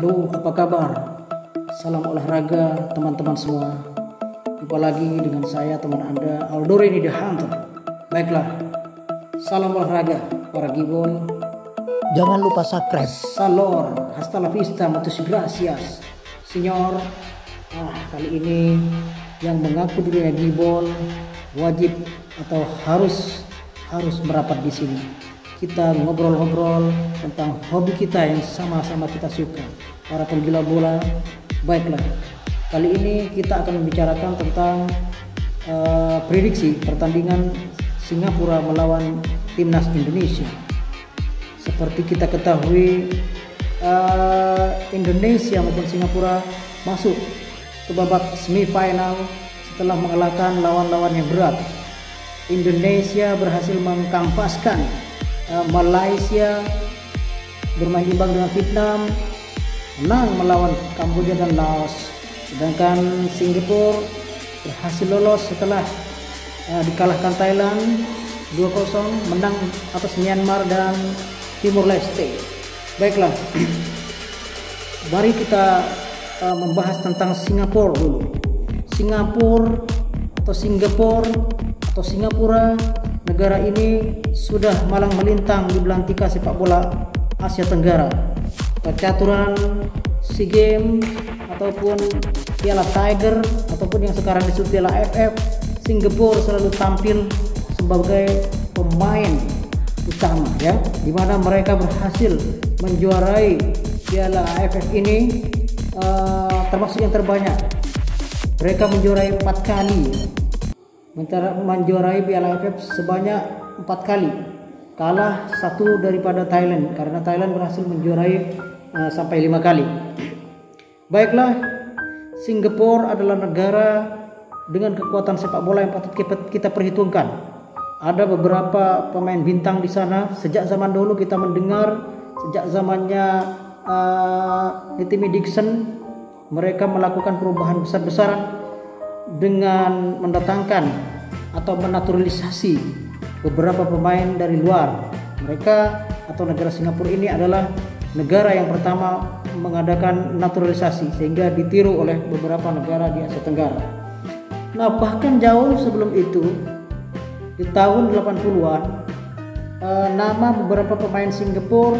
Halo, apa kabar? Salam olahraga teman-teman semua. Jumpa lagi dengan saya teman Anda Aldoreni The Hunter. Baiklah, salam olahraga para gibol. Jangan lupa subscribe. Salor, hasta la vista, muchas gracias, Senyor. Kali ini yang mengaku dirinya gibol wajib atau harus merapat di sini. Kita ngobrol-ngobrol tentang hobi kita yang sama-sama kita suka, para penggila bola. Baiklah, kali ini kita akan membicarakan tentang prediksi pertandingan Singapura melawan timnas Indonesia. Seperti kita ketahui, Indonesia maupun Singapura masuk ke babak semifinal setelah mengalahkan lawan-lawan yang berat. Indonesia berhasil mengkampaskan Malaysia, bermain imbang dengan Vietnam, menang melawan Kamboja dan Laos. Sedangkan Singapura berhasil lolos setelah dikalahkan Thailand 2-0, menang atas Myanmar dan Timur Leste. Baiklah, mari kita membahas tentang Singapura dulu. Singapura, negara ini sudah malang melintang di belantika sepak bola Asia Tenggara. Percaturan SEA Games ataupun Piala Tiger ataupun yang sekarang disebut Piala AFF, Singapura selalu tampil sebagai pemain utama, ya, di mana mereka berhasil menjuarai Piala AFF ini termasuk yang terbanyak. Mereka menjuarai 4 kali. Menjuarai Piala AFF sebanyak 4 kali, kalah 1 daripada Thailand karena Thailand berhasil menjuarai sampai 5 kali. Baiklah, Singapura adalah negara dengan kekuatan sepak bola yang patut kita perhitungkan. Ada beberapa pemain bintang di sana. Sejak zaman dulu kita mendengar, sejak zamannya Timmy Dixon, mereka melakukan perubahan besar-besaran dengan mendatangkan atau menaturalisasi beberapa pemain dari luar. Mereka atau negara Singapura ini adalah negara yang pertama mengadakan naturalisasi sehingga ditiru oleh beberapa negara di Asia Tenggara. Nah, bahkan jauh sebelum itu, di tahun 80-an, nama beberapa pemain Singapura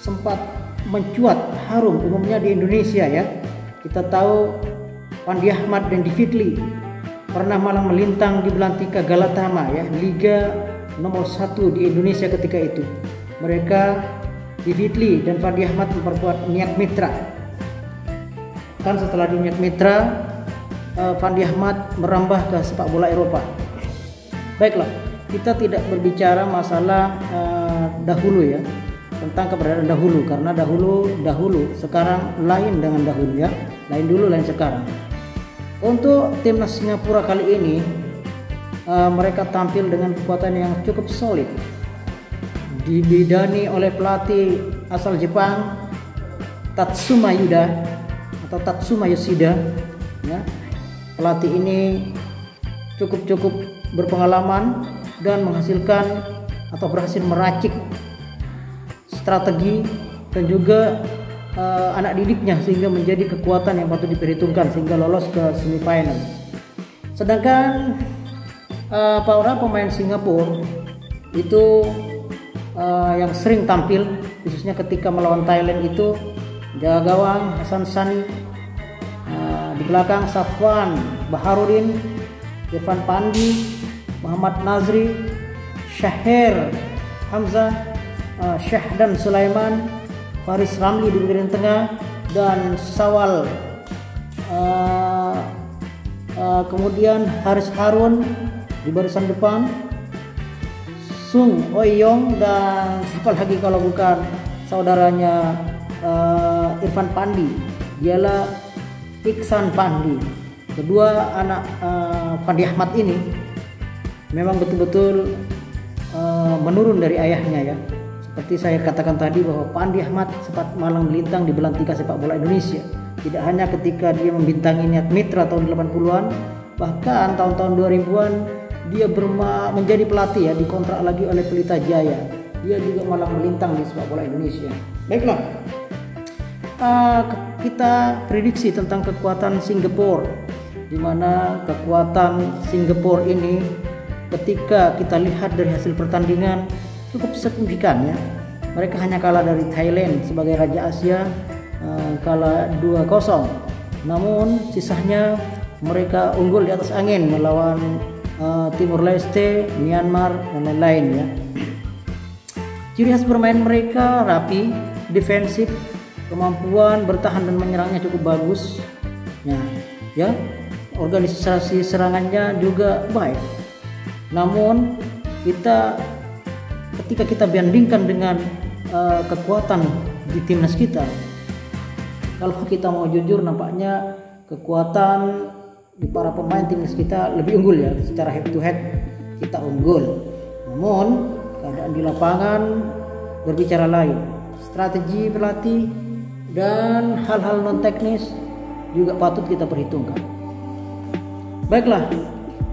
sempat mencuat harum, umumnya di Indonesia, ya. Kita tahu Fandi Ahmad dan David Lee pernah malang melintang di belantika Galatama, ya, liga nomor 1 di Indonesia ketika itu. Mereka, David Lee dan Fandi Ahmad, memperkuat Niat Mitra. Kan setelah di Niat Mitra, Fandi Ahmad merambah ke sepak bola Eropa. Baiklah, kita tidak berbicara masalah dahulu, ya, tentang keberadaan dahulu, karena dahulu sekarang lain dengan dahulu, ya, lain dulu lain sekarang. Untuk timnas Singapura kali ini, mereka tampil dengan kekuatan yang cukup solid, dibidani oleh pelatih asal Jepang, Tatsuma Yoshida, ya. Pelatih ini cukup berpengalaman dan menghasilkan atau berhasil meracik strategi dan juga anak didiknya sehingga menjadi kekuatan yang patut diperhitungkan sehingga lolos ke semifinal. Sedangkan para pemain Singapura itu yang sering tampil khususnya ketika melawan Thailand itu jaga gawang Hasan Sani, di belakang Safwan Baharudin, Irfan Pandi, Muhammad Nazri, Syahir Hamzah, Syahdan Sulaiman, Faris Ramli di bagian tengah, dan Sawal, kemudian Haris Harun di barisan depan, Sung Ouyong, dan siapa lagi kalau bukan saudaranya Irfan Pandi, dialah Iksan Pandi. Kedua anak Fandi Ahmad ini memang betul-betul menurun dari ayahnya, ya. Seperti saya katakan tadi bahwa Fandi Ahmad sempat malang melintang di belantika sepak bola Indonesia. Tidak hanya ketika dia membintangi Niat Mitra tahun 80-an, bahkan tahun-tahun 2000-an dia menjadi pelatih, ya, dikontrak lagi oleh Pelita Jaya. Dia juga malang melintang di sepak bola Indonesia. Baiklah, kita prediksi tentang kekuatan Singapura, di mana kekuatan Singapura ini ketika kita lihat dari hasil pertandingan cukup signifikan ya. Mereka hanya kalah dari Thailand sebagai Raja Asia, kalah 2-0. Namun sisanya mereka unggul di atas angin melawan Timur Leste, Myanmar dan lain-lain ya. Ciri khas bermain mereka rapi, defensif, kemampuan bertahan dan menyerangnya cukup bagus. Nah, ya, organisasi serangannya juga baik. Namun ketika kita bandingkan dengan kekuatan di timnas kita, kalau kita mau jujur nampaknya kekuatan di para pemain timnas kita lebih unggul ya, secara head to head kita unggul. Namun keadaan di lapangan berbicara lain. Strategi pelatih dan hal-hal non teknis juga patut kita perhitungkan. Baiklah,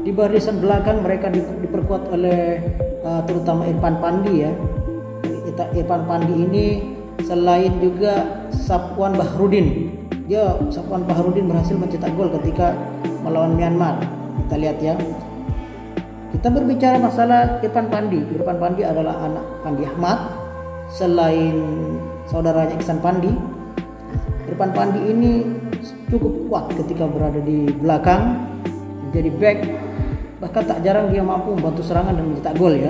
di barisan belakang mereka diperkuat oleh terutama Irfan Pandi ya. Irfan Pandi ini selain juga Safwan Bahrudin, Safwan Bahrudin berhasil mencetak gol ketika melawan Myanmar. Kita lihat ya. Kita berbicara masalah Irfan Pandi. Irfan Pandi adalah anak Pandi Ahmad, selain saudaranya Iksan Pandi. Irfan Pandi ini cukup kuat ketika berada di belakang, menjadi back. Bahkan tak jarang dia mampu membantu serangan dan mencetak gol ya.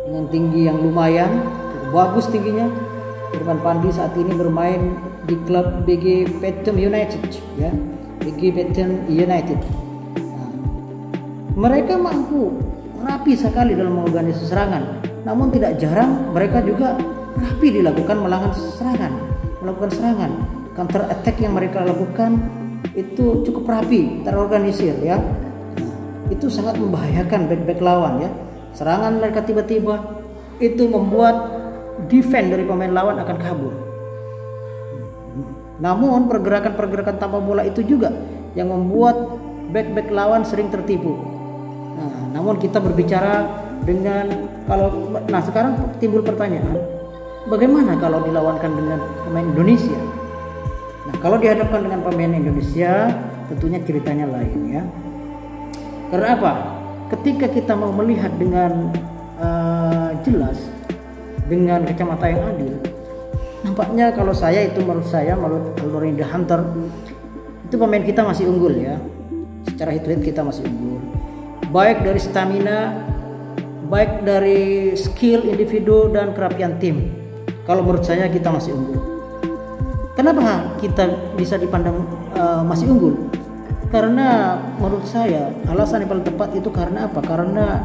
Dengan tinggi yang lumayan, cukup bagus tingginya. Irfan Pandi saat ini bermain di klub BG Pathum United ya. BG Pathum United. Nah, mereka mampu rapi sekali dalam mengorganisasi serangan. Namun tidak jarang mereka juga rapi dilakukan melakukan serangan. Counter attack yang mereka lakukan itu cukup rapi, terorganisir ya. Nah, itu sangat membahayakan back lawan ya. Serangan mereka tiba-tiba itu membuat defense dari pemain lawan akan kabur. Namun pergerakan tanpa bola itu juga yang membuat back lawan sering tertipu. Nah, namun kita berbicara dengan sekarang timbul pertanyaan, bagaimana kalau dilawankan dengan pemain Indonesia? Nah, kalau dihadapkan dengan pemain Indonesia, tentunya ceritanya lain ya. Karena apa? Ketika kita mau melihat dengan jelas, dengan kacamata yang adil, nampaknya kalau menurut Aldorinda Hunter, itu pemain kita masih unggul ya. Secara head to head kita masih unggul. Baik dari stamina, baik dari skill individu dan kerapian tim. Kalau menurut saya kita masih unggul. Kenapa kita bisa dipandang masih unggul? Karena menurut saya alasan yang paling tepat itu karena apa? Karena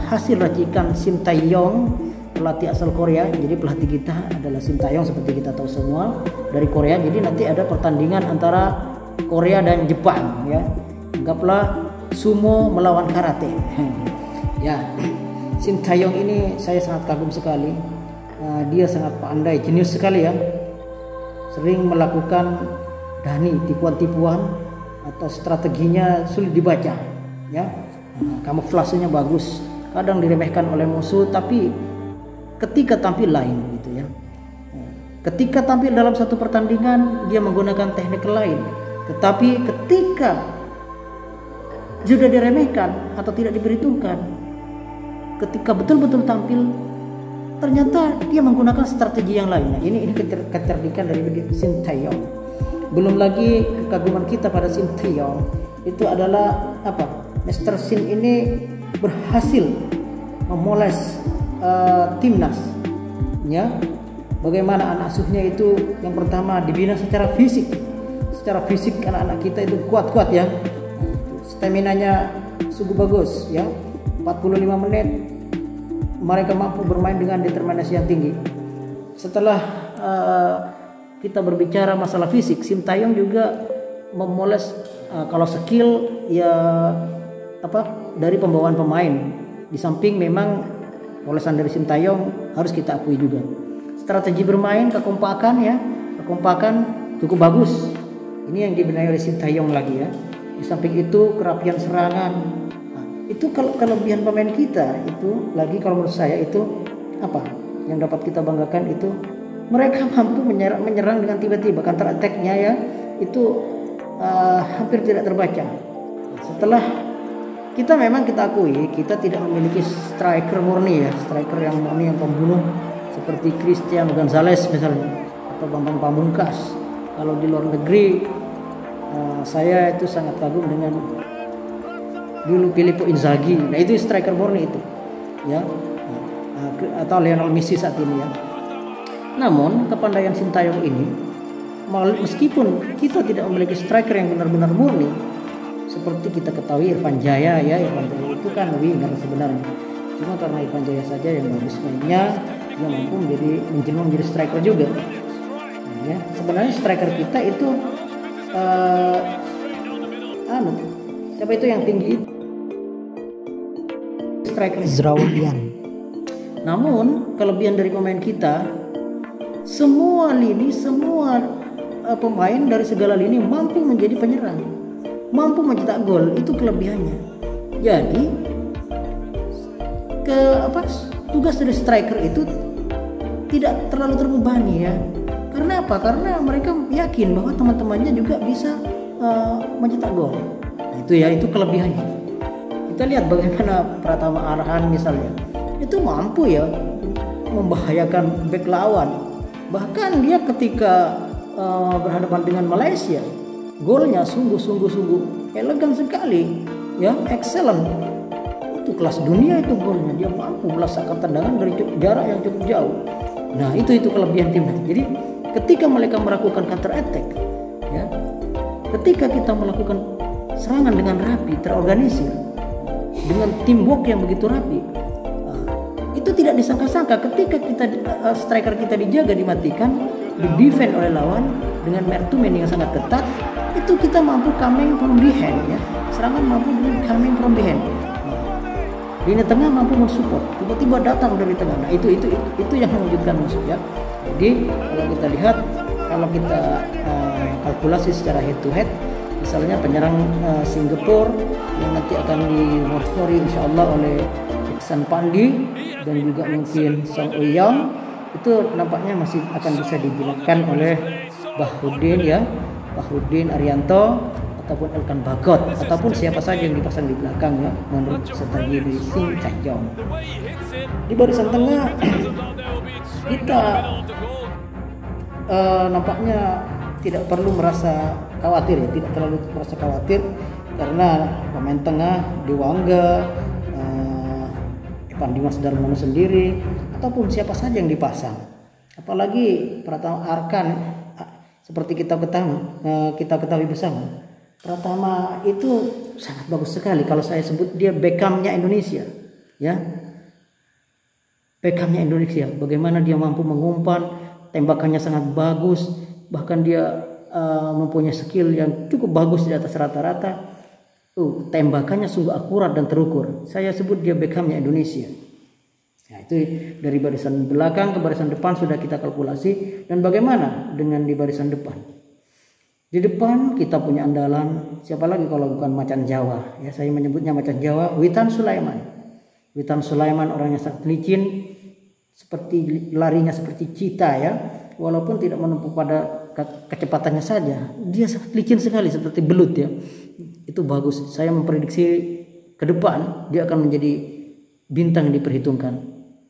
hasil racikan Shin Tae-yong, pelatih asal Korea. Jadi pelatih kita adalah Shin Tae-yong seperti kita tahu semua dari Korea. Jadi nanti ada pertandingan antara Korea dan Jepang ya. Anggaplah sumo melawan karate. Ya, Shin Tae-yong ini saya sangat kagum sekali. Dia sangat pandai, jenius sekali ya. Sering melakukan tipuan-tipuan atau strateginya sulit dibaca ya. Kamuflasenya bagus, kadang diremehkan oleh musuh, tapi ketika tampil lain gitu ya. Ketika tampil dalam satu pertandingan dia menggunakan teknik lain, tetapi ketika sudah diremehkan atau tidak diperhitungkan, ketika betul-betul tampil ternyata dia menggunakan strategi yang lain. Nah, ini kecerdikan dari Shin Tae-yong. Belum lagi kekaguman kita pada Shin Tae-yong itu adalah apa? Mr. Shin ini berhasil memoles timnas ya. Bagaimana anak asuhnya itu yang pertama dibina secara fisik. Secara fisik anak-anak kita itu kuat-kuat ya. Staminanya sungguh bagus ya. 45 menit mereka mampu bermain dengan determinasi yang tinggi. Setelah kita berbicara masalah fisik, Shin Tae-yong juga memoles kalau skill ya dari pembawaan pemain. Di samping memang polesan dari Shin Tae-yong harus kita akui juga. Strategi bermain, kekompakan cukup bagus. Ini yang dibenahi oleh Shin Tae-yong lagi ya. Di samping itu kerapian serangan. Nah, itu kalau kelebihan pemain kita itu lagi kalau menurut saya itu apa? Yang dapat kita banggakan itu mereka mampu menyerang dengan tiba-tiba. Counter attack-nya ya itu hampir tidak terbaca. Setelah kita akui kita tidak memiliki striker murni ya, striker yang murni, yang pembunuh seperti Cristiano Gonzalez misalnya atau Bambang Pamungkas. Kalau di luar negeri saya itu sangat kagum dengan dulu Filippo Inzaghi. Nah itu striker murni itu ya, atau Lionel Messi saat ini ya. Namun kepandaian Sintayong ini, meskipun kita tidak memiliki striker yang benar-benar murni, seperti kita ketahui Irfan Jaya ya, Irfan Jaya itu kan winger sebenarnya. Cuma karena Irfan Jaya saja yang bagus mainnya, dia mampu menjadi striker juga. Nah, ya, sebenarnya striker kita itu siapa itu yang tinggi itu? Striker Ezrawilian. Namun kelebihan dari pemain kita, semua pemain dari segala lini mampu menjadi penyerang, mampu mencetak gol. Itu kelebihannya. Jadi tugas dari striker itu tidak terlalu terbebani ya. Karena apa? Karena mereka yakin bahwa teman-temannya juga bisa mencetak gol. Itu kelebihannya. Kita lihat bagaimana Pratama Arhan misalnya, itu mampu ya membahayakan bek lawan. Bahkan dia ketika berhadapan dengan Malaysia, golnya sungguh elegan sekali ya, excellent. Itu kelas dunia itu golnya, dia mampu melesakkan tendangan dari jarak yang cukup jauh. Nah itu kelebihan timnas. Jadi ketika mereka melakukan counter attack ya, ketika kita melakukan serangan dengan rapi, terorganisir, dengan teamwork yang begitu rapi, itu tidak disangka-sangka ketika striker kita dijaga, dimatikan, di-defend oleh lawan dengan man to man yang sangat ketat, itu kita mampu coming from behind ya. Serangan mampu dengan coming from behind. Lini tengah mampu mensupport, tiba-tiba datang dari tengah. Nah, itu yang mewujudkan musuh ya. Jadi kalau kita lihat, kalau kita kalkulasi secara head to head, misalnya penyerang Singapura yang nanti akan diwakili insyaallah oleh Iksan Pandi dan juga mungkin Song Euyang, itu nampaknya masih akan bisa digunakan oleh Bahruddin Arianto ataupun Elkan Bagot ataupun siapa saja yang dipasang di belakang ya, menurut strategi dari Sintayong. Di barisan tengah kita nampaknya tidak perlu merasa khawatir ya, tidak terlalu merasa khawatir karena pemain tengah Dewangga, Evan Dimas Darmono sendiri ataupun siapa saja yang dipasang. Apalagi Pratama Arhan, seperti kita ketahui bersama, Pratama itu sangat bagus sekali. Kalau saya sebut dia Beckham-nya Indonesia ya, Beckham-nya Indonesia. Bagaimana dia mampu mengumpan, tembakannya sangat bagus, bahkan dia mempunyai skill yang cukup bagus di atas rata-rata. Tembakannya sungguh akurat dan terukur. Saya sebut dia Beckham-nya Indonesia. Nah, itu dari barisan belakang ke barisan depan sudah kita kalkulasi. Dan bagaimana dengan di barisan depan? Di depan kita punya andalan, siapa lagi kalau bukan macan Jawa ya, saya menyebutnya macan Jawa, Witan Sulaiman orangnya sangat licin, seperti larinya seperti cita ya, walaupun tidak menempuh pada kecepatannya saja, dia sangat licin sekali seperti belut ya. Itu bagus. Saya memprediksi ke depan dia akan menjadi bintang yang diperhitungkan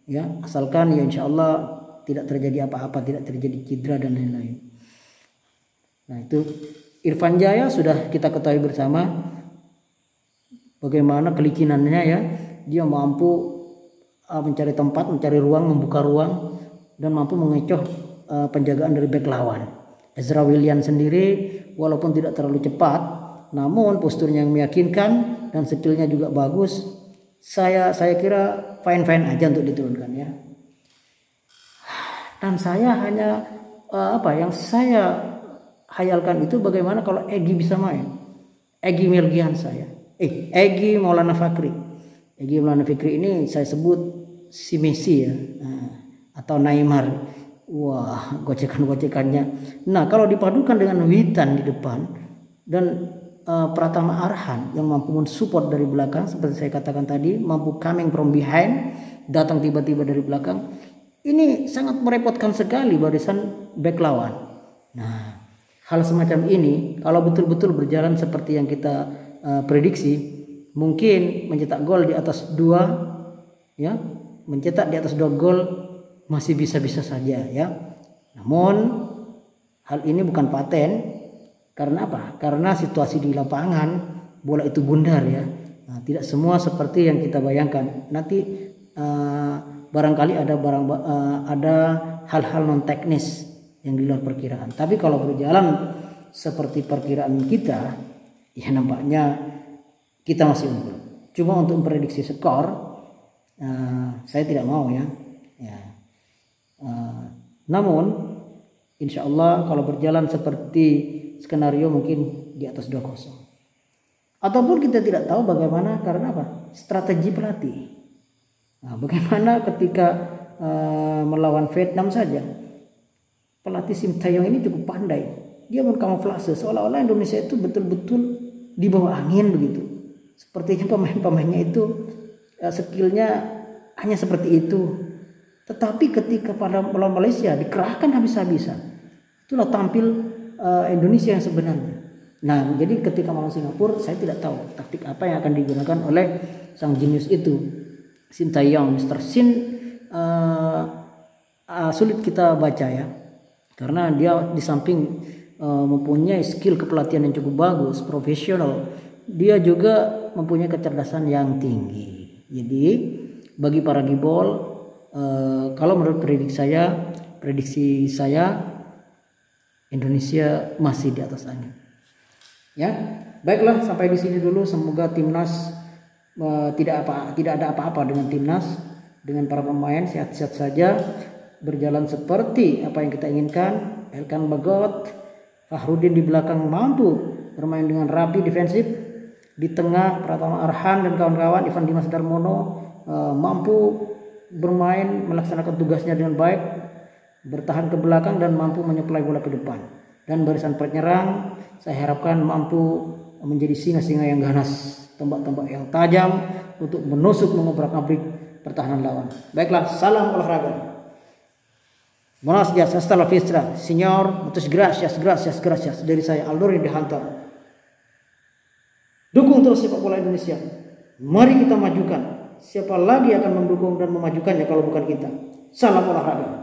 ya, asalkan ya insyaallah tidak terjadi apa-apa, tidak terjadi cedera dan lain-lain. Nah itu Irfan Jaya sudah kita ketahui bersama bagaimana kelicinannya ya, dia mampu mencari tempat, mencari ruang, membuka ruang, dan mampu mengecoh penjagaan dari bek lawan. Ezrawilian sendiri walaupun tidak terlalu cepat, namun posturnya yang meyakinkan dan skillnya juga bagus. Saya kira fine aja untuk diturunkan ya. Dan saya hanya yang saya hayalkan itu bagaimana kalau Egy bisa main. Egy Maulana Fakri. Egy Maulana Fikri ini saya sebut si Messi ya, atau Neymar. Wah, gocekan-gocekannya. Nah, kalau dipadukan dengan Witan di depan dan Pratama Arhan yang mampu mensupport dari belakang seperti saya katakan tadi, mampu coming from behind, datang tiba-tiba dari belakang, ini sangat merepotkan sekali barisan back lawan. Nah, hal semacam ini kalau betul-betul berjalan seperti yang kita prediksi, mungkin mencetak gol di atas 2, ya, mencetak di atas 2 gol masih bisa-bisa saja, ya. Namun hal ini bukan paten. Karena apa? Karena situasi di lapangan bola itu bundar, ya. Nah, tidak semua seperti yang kita bayangkan. Nanti barangkali ada hal-hal non teknis yang di luar perkiraan. Tapi kalau berjalan seperti perkiraan kita, ya nampaknya kita masih unggul. Cuma untuk memprediksi skor, saya tidak mau, ya. Namun insya Allah kalau berjalan seperti skenario mungkin di atas 2-0. Ataupun kita tidak tahu bagaimana, karena apa? Strategi pelatih. Nah, bagaimana ketika melawan Vietnam saja, pelatih Sintayong ini cukup pandai. Dia berkamuflase seolah-olah Indonesia itu betul-betul di bawah angin begitu. Sepertinya pemain-pemainnya itu skillnya hanya seperti itu. Tetapi ketika pada melawan Malaysia dikerahkan habis-habisan, itulah tampil Indonesia yang sebenarnya. Nah, jadi ketika melawan Singapura, saya tidak tahu taktik apa yang akan digunakan oleh sang jenius itu, Sintayong, Mr. Sin. Sulit kita baca, ya, karena dia di samping mempunyai skill kepelatihan yang cukup bagus, profesional, dia juga mempunyai kecerdasan yang tinggi. Jadi bagi para gibol, kalau menurut prediksi saya Indonesia masih di atas angin. Ya, baiklah, sampai di sini dulu. Semoga timnas tidak ada apa-apa dengan timnas, dengan para pemain sehat-sehat saja, berjalan seperti apa yang kita inginkan. Elkan Bagot, Fahrudin di belakang mampu bermain dengan rapi defensif. Di tengah Pratama Arhan dan kawan-kawan, Ivan Dimas Darmono mampu bermain melaksanakan tugasnya dengan baik, bertahan ke belakang dan mampu menyuplai bola ke depan. Dan barisan penyerang saya harapkan mampu menjadi singa-singa yang ganas, tembak-tembak yang tajam untuk menusuk mengobrak-abrik pertahanan lawan. Baiklah, salam olahraga. Buenos dias, hasta la vista, señor. Muchas gracias dari saya Aldorin de Hunter. Dukung terus sepak bola Indonesia. Mari kita majukan. Siapa lagi akan mendukung dan memajukannya kalau bukan kita? Salam olahraga.